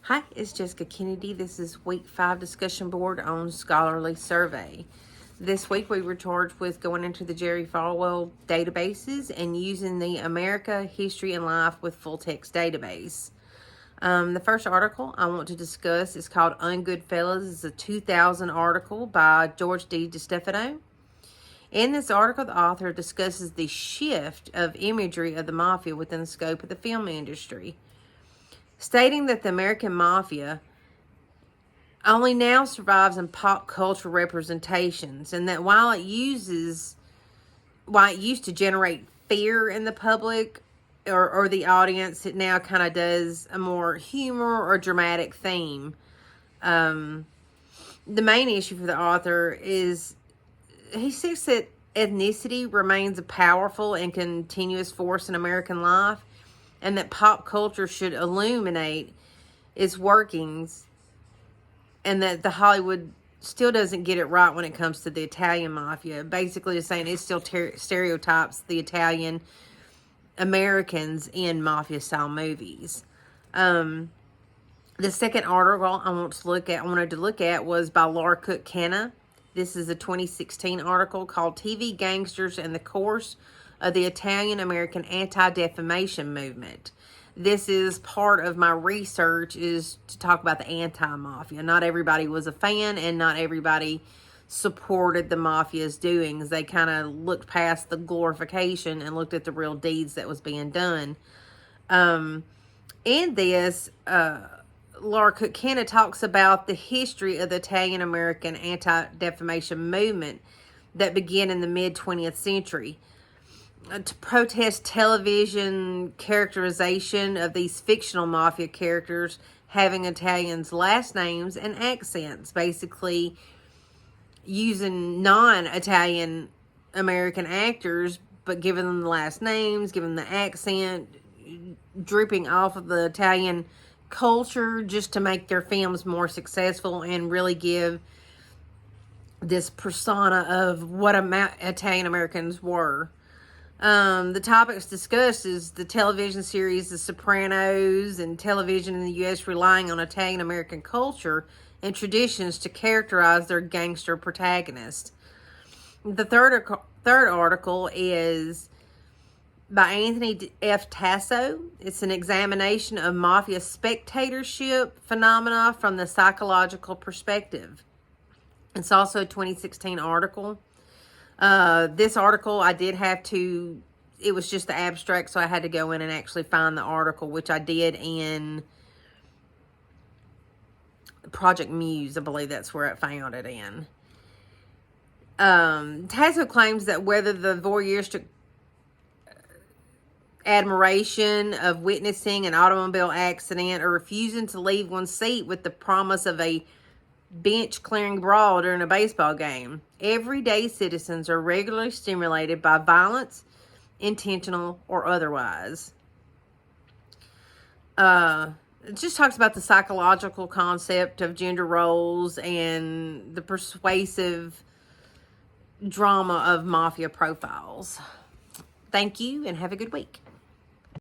Hi, it's Jessica Kennedy. This is week 5 discussion board on scholarly survey. This week we were charged with going into the Jerry Falwell databases and using the America History and Life with Full Text database. The first article I want to discuss is called Ungood Fellas. It's a 2000 article by George D. DeStefano. In this article, the author discusses the shift of imagery of the mafia within the scope of the film industry, stating that the American mafia only now survives in pop culture representations, and that while it used to generate fear in the public or the audience, it now kind of does a more humor or dramatic theme. The main issue for the author is he sees that ethnicity remains a powerful and continuous force in American life, and that pop culture should illuminate its workings, and that the Hollywood still doesn't get it right when it comes to the Italian mafia. Basically, it's saying it still stereotypes the Italian Americans in mafia-style movies. The second article I wanted to look at was by Laura Cook Canna. This is a 2016 article called TV Gangsters and the Course of the Italian American Anti-Defamation Movement. This is part of my research, is to talk about the anti-mafia. Not everybody was a fan, and not everybody supported the mafia's doings. They kind of looked past the glorification and looked at the real deeds that was being done. In this, Laura Cook Canna talks about the history of the Italian American anti-defamation movement that began in the mid-20th century to protest television characterization of these fictional mafia characters having Italians' last names and accents, basically using non-Italian American actors, but giving them the last names, giving them the accent, dripping off of the Italian culture just to make their films more successful and really give this persona of what Italian Americans were. The topics discussed is the television series The Sopranos, and television in the U.S. relying on Italian American culture and traditions to characterize their gangster protagonist. The third article is by Anthony F. Tasso. It's an examination of mafia spectatorship phenomena from the psychological perspective. It's also a 2016 article. This article it was just the abstract, so I had to go in and actually find the article, which I did in Project Muse. I believe that's where I found it in. Tasso claims that whether the voyeuristic admiration of witnessing an automobile accident or refusing to leave one's seat with the promise of a bench-clearing brawl during a baseball game, everyday citizens are regularly stimulated by violence, intentional or otherwise. It just talks about the psychological concept of gender roles and the persuasive drama of mafia profiles. Thank you, and have a good week.